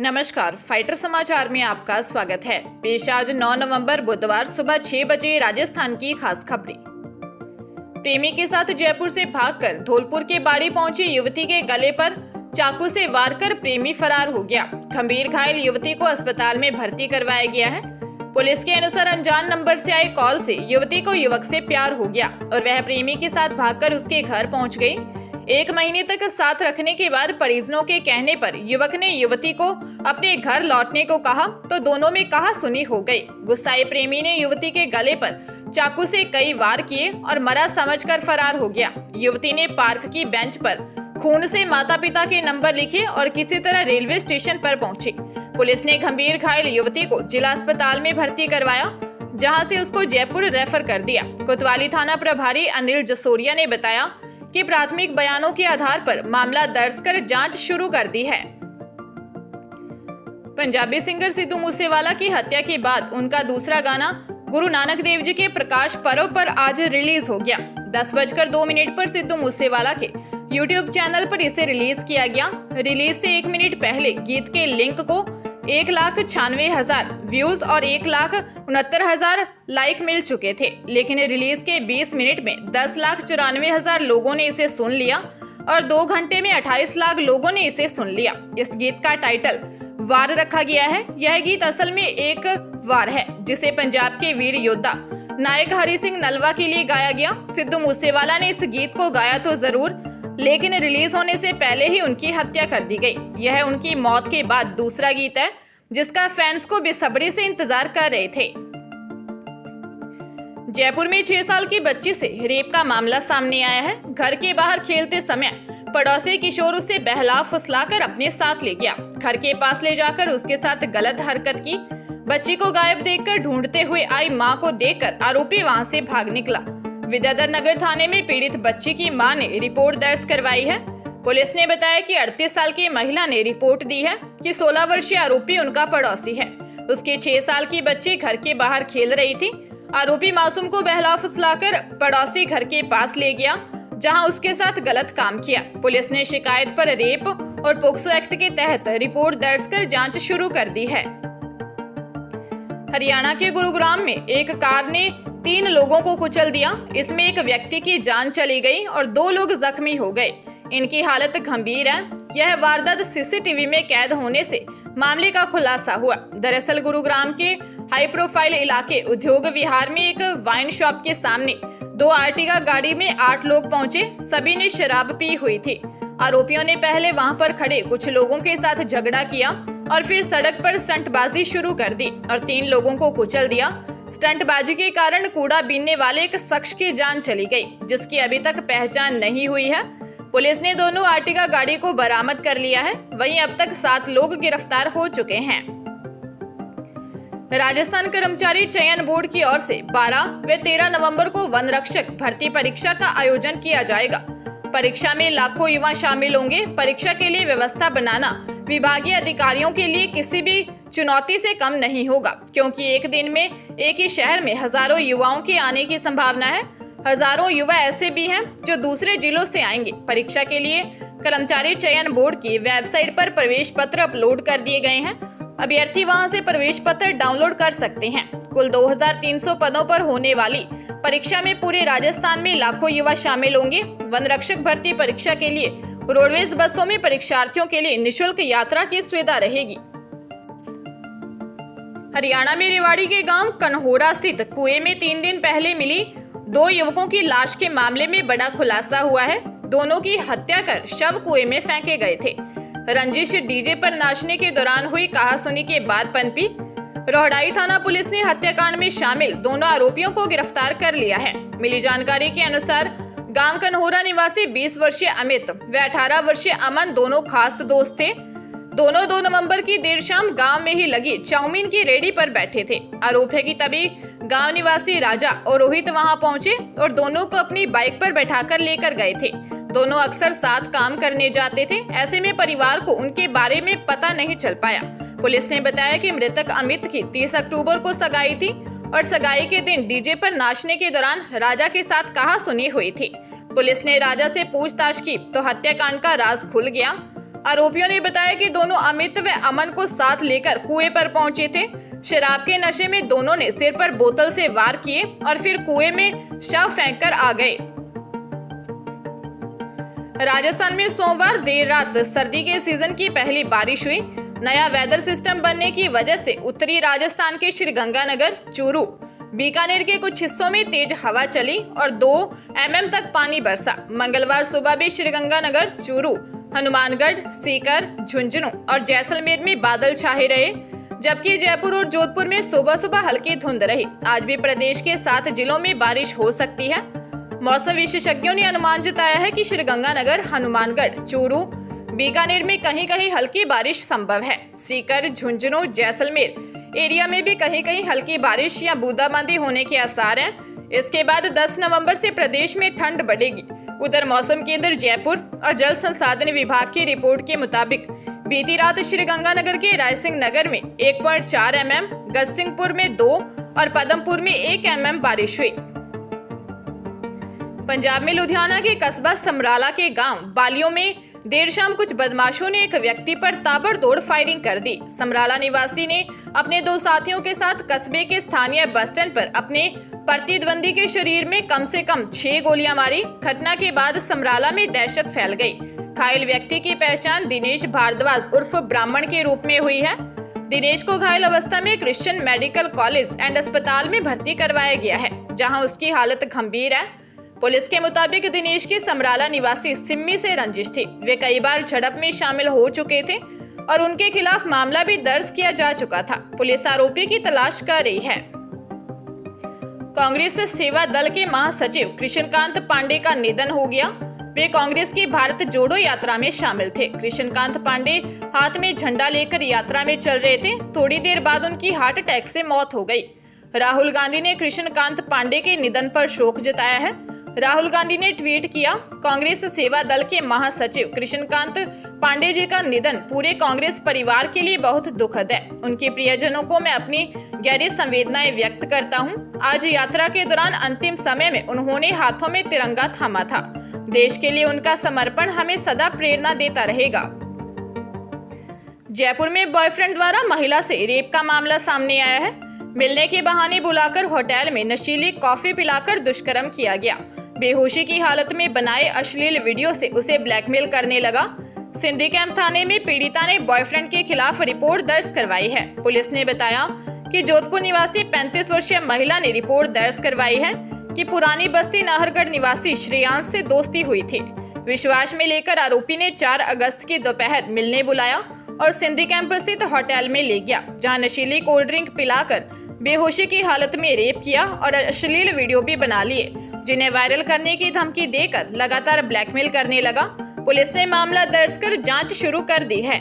नमस्कार, फाइटर समाचार में आपका स्वागत है। पेश आज 9 नवंबर बुधवार सुबह 6 बजे राजस्थान की खास खबरें। प्रेमी के साथ जयपुर से भागकर धौलपुर के बाड़ी पहुंची युवती के गले पर चाकू से वार कर प्रेमी फरार हो गया। गंभीर घायल युवती को अस्पताल में भर्ती करवाया गया है। पुलिस के अनुसार अनजान नंबर से आई कॉल से युवती को युवक से प्यार हो गया और वह प्रेमी के साथ भागकर उसके घर पहुंच गई। 1 महीने तक साथ रखने के बाद परिजनों के कहने पर युवक ने युवती को अपने घर लौटने को कहा तो दोनों में कहा सुनी हो गई। गुस्साए प्रेमी ने युवती के गले पर चाकू से कई वार किए और मरा समझकर फरार हो गया। युवती ने पार्क की बेंच पर खून से माता पिता के नंबर लिखे और किसी तरह रेलवे स्टेशन पर पहुंची। पुलिस ने गंभीर घायल युवती को जिला अस्पताल में भर्ती करवाया, जहां से उसको जयपुर रेफर कर दिया। कोतवाली थाना प्रभारी अनिल जसोरिया ने बताया कि प्राथमिक बयानों के आधार पर मामला दर्ज कर जांच शुरू कर दी है। पंजाबी सिंगर सिद्धू मूसेवाला की हत्या के बाद उनका दूसरा गाना गुरु नानक देव जी के प्रकाश पर्व पर आज रिलीज हो गया। 10:02 पर सिद्धू मूसेवाला के यूट्यूब चैनल पर इसे रिलीज किया गया। रिलीज से 1 मिनट पहले गीत के लिंक को 1,96,000 व्यूज और 1,69,000 लाइक मिल चुके थे, लेकिन रिलीज के 20 मिनट में 10,94,000 लोगों ने इसे सुन लिया और 2 घंटे में 28 लाख लोगों ने इसे सुन लिया। इस गीत का टाइटल वार रखा गया है। यह गीत असल में एक वार है जिसे पंजाब के वीर योद्धा नायक हरि सिंह नलवा के लिए गाया गया। सिद्धू मूसेवाला ने इस गीत को गाया तो जरूर, लेकिन रिलीज होने से पहले ही उनकी हत्या कर दी गई। यह उनकी मौत के बाद दूसरा गीत है जिसका फैंस को बेसब्री से इंतजार कर रहे थे। जयपुर में 6 साल की बच्ची से रेप का मामला सामने आया है। घर के बाहर खेलते समय पड़ोसी किशोर उसे बहला फुसलाकर अपने साथ ले गया। घर के पास ले जाकर उसके साथ गलत हरकत की। बच्ची को गायब देखकर ढूंढते हुए आई मां को देखकर आरोपी वहां से भाग निकला। विद्याधर नगर थाने में पीड़ित बच्ची की मां ने रिपोर्ट दर्ज करवाई है। पुलिस ने बताया कि 38 साल की महिला ने रिपोर्ट दी है कि 16 वर्षीय आरोपी उनका पड़ोसी है। उसके 6 साल की बच्ची घर के बाहर खेल रही थी। आरोपी मासूम को बहला फुसलाकर पड़ोसी घर के पास ले गया, जहां उसके साथ गलत काम किया। पुलिस ने शिकायत पर रेप और पोक्सो एक्ट के तहत रिपोर्ट दर्ज कर जांच शुरू कर दी है। हरियाणा के गुरुग्राम में एक कार ने 3 लोगों को कुचल दिया। इसमें एक व्यक्ति की जान चली गई और 2 लोग जख्मी हो गए। इनकी हालत गंभीर है। यह वारदात सीसीटीवी में कैद होने से मामले का खुलासा हुआ। दरअसल गुरुग्राम के हाई प्रोफाइल इलाके उद्योग विहार में एक वाइन शॉप के सामने 2 आर्टिगा गाड़ी में 8 लोग पहुंचे। सभी ने शराब पी हुई थी। आरोपियों ने पहले वहां पर खड़े कुछ लोगों के साथ झगड़ा किया और फिर सड़क पर स्टंटबाजी शुरू कर दी और 3 लोगों को कुचल दिया। स्टंटबाजी के कारण कूड़ा बीनने वाले एक शख्स की जान चली गई, जिसकी अभी तक पहचान नहीं हुई है। पुलिस ने दोनों आर्टिगा गाड़ी को बरामद कर लिया है। वहीं अब तक 7 लोग गिरफ्तार हो चुके हैं। राजस्थान कर्मचारी चयन बोर्ड की ओर से 12 व 13 नवंबर को वन रक्षक भर्ती परीक्षा का आयोजन किया जाएगा। परीक्षा में लाखों युवा शामिल होंगे। परीक्षा के लिए व्यवस्था बनाना विभागीय अधिकारियों के लिए किसी भी चुनौती से कम नहीं होगा, क्योंकि एक दिन में एक ही शहर में हजारों युवाओं के आने की संभावना है। हजारों युवा ऐसे भी हैं जो दूसरे जिलों से आएंगे। परीक्षा के लिए कर्मचारी चयन बोर्ड की वेबसाइट पर प्रवेश पत्र अपलोड कर दिए गए हैं। अभ्यर्थी वहां से प्रवेश पत्र डाउनलोड कर सकते हैं। कुल 2300 पदों पर होने वाली परीक्षा में पूरे राजस्थान में लाखों युवा शामिल होंगे। वन रक्षक भर्ती परीक्षा के लिए रोडवेज बसों में परीक्षार्थियों के लिए निःशुल्क यात्रा की सुविधा रहेगी। हरियाणा में रेवाड़ी के गांव कन्होरा स्थित कुएं में 3 दिन पहले मिली 2 युवकों की लाश के मामले में बड़ा खुलासा हुआ है। दोनों की हत्या कर शव कुएं में फेंके गए थे। रंजिश डीजे पर नाचने के दौरान हुई कहासुनी के बाद पनपी। रोहड़ाई थाना पुलिस ने हत्याकांड में शामिल दोनों आरोपियों को गिरफ्तार कर लिया है। मिली जानकारी के अनुसार गांव कन्होरा निवासी 20 वर्षीय अमित व 18 वर्षीय अमन दोनों खास दोस्त थे। दोनों 2 नवंबर की देर शाम गांव में ही लगी चाउमीन की रेडी पर बैठे थे। आरोप है कि तभी गांव निवासी राजा और रोहित वहां पहुंचे और दोनों को अपनी बाइक पर बैठाकर लेकर गए थे। दोनों अक्सर साथ काम करने जाते थे। ऐसे में परिवार को उनके बारे में पता नहीं चल पाया। पुलिस ने बताया कि मृतक अमित की 30 अक्टूबर को सगाई थी और सगाई के दिन डीजे पर नाचने के दौरान राजा के साथ कहासुनी हुई थी। पुलिस ने राजा से पूछताछ की तो हत्याकांड का राज खुल गया। आरोपियों ने बताया कि दोनों अमित व अमन को साथ लेकर कुएं पर पहुंचे थे। शराब के नशे में दोनों ने सिर पर बोतल से वार किए और फिर कुएं में शव फेंककर आ गए। राजस्थान में सोमवार देर रात सर्दी के सीजन की पहली बारिश हुई। नया वेदर सिस्टम बनने की वजह से उत्तरी राजस्थान के श्रीगंगानगर, चूरू, बीकानेर के कुछ हिस्सों में तेज हवा चली और 2 mm तक पानी बरसा। मंगलवार सुबह भी श्रीगंगानगर, चूरू, हनुमानगढ़, सीकर, झुंझुनू और जैसलमेर में बादल छाए रहे, जबकि जयपुर और जोधपुर में सुबह सुबह हल्की धुंध रही। आज भी प्रदेश के 7 जिलों में बारिश हो सकती है। मौसम विशेषज्ञों ने अनुमान जताया है कि श्रीगंगानगर, हनुमानगढ़, चूरू, बीकानेर में कहीं कहीं हल्की बारिश संभव है। सीकर, झुंझुनू, जैसलमेर एरिया में भी कहीं कहीं हल्की बारिश या बूंदाबांदी होने के आसार हैं। इसके बाद 10 नवंबर से प्रदेश में ठंड बढ़ेगी। उधर मौसम केंद्र जयपुर और जल संसाधन विभाग की रिपोर्ट के मुताबिक बीती रात श्रीगंगानगर के रायसिंह नगर में 1.4 mm, गजसिंहपुर में 2 और पदमपुर में 1 mm बारिश हुई। पंजाब में लुधियाना के कस्बा समराला के गांव बालियों में देर शाम कुछ बदमाशों ने एक व्यक्ति पर ताबड़तोड़ फायरिंग कर दी। समराला निवासी ने अपने 2 साथियों के साथ कस्बे के स्थानीय बस स्टैंड पर अपने प्रतिद्वंदी के शरीर में कम से कम 6 गोलियां मारी। घटना के बाद समराला में दहशत फैल गई। घायल व्यक्ति की पहचान दिनेश भारद्वाज उर्फ ब्राह्मण के रूप में हुई है। दिनेश को घायल अवस्था में क्रिश्चियन मेडिकल कॉलेज एंड अस्पताल में भर्ती करवाया गया है, जहां उसकी हालत गंभीर है। पुलिस के मुताबिक दिनेश की समराला निवासी सिम्मी से रंजिश थी। वे कई बार झड़प में शामिल हो चुके थे और उनके खिलाफ मामला भी दर्ज किया जा चुका था। पुलिस आरोपी की तलाश कर रही है। कांग्रेस सेवा दल के महासचिव कृष्णकांत पांडे का निधन हो गया। वे कांग्रेस की भारत जोड़ो यात्रा में शामिल थे। कृष्णकांत पांडे हाथ में झंडा लेकर यात्रा में चल रहे थे। थोड़ी देर बाद उनकी हार्ट अटैक से मौत हो गई। राहुल गांधी ने कृष्णकांत पांडे के निधन पर शोक जताया है। राहुल गांधी ने ट्वीट किया, कांग्रेस सेवा दल के महासचिव कृष्णकांत पांडे जी का निधन पूरे कांग्रेस परिवार के लिए बहुत दुखद है। उनके प्रियजनों को मैं अपनी गहरी संवेदनाएं व्यक्त करता हूं। आज यात्रा के दौरान अंतिम समय में उन्होंने हाथों में तिरंगा थामा था। देश के लिए उनका समर्पण हमें सदा प्रेरणा देता रहेगा। जयपुर में बॉयफ्रेंड द्वारा महिला से रेप का मामला सामने आया है। मिलने के बहाने बुलाकर होटल में नशीली कॉफी पिलाकर दुष्कर्म किया गया। बेहोशी की हालत में बनाए अश्लील वीडियो से उसे ब्लैकमेल करने लगा। सिंधी कैंप थाने में पीड़िता ने बॉयफ्रेंड के खिलाफ रिपोर्ट दर्ज करवाई है। पुलिस ने बताया कि जोधपुर निवासी 35 वर्षीय महिला ने रिपोर्ट दर्ज करवाई है कि पुरानी बस्ती नाहरगढ़ निवासी श्रेयांश से दोस्ती हुई थी। विश्वास में लेकर आरोपी ने 4 अगस्त की दोपहर मिलने बुलाया और सिंधी कैंप स्थित होटल में ले गया, जहां नशीली कोल्ड ड्रिंक पिलाकर बेहोशी की हालत में रेप किया और अश्लील वीडियो भी बना लिए, जिन्हें वायरल करने की धमकी देकर लगातार ब्लैकमेल करने लगा। पुलिस ने मामला दर्ज कर जांच शुरू कर दी है।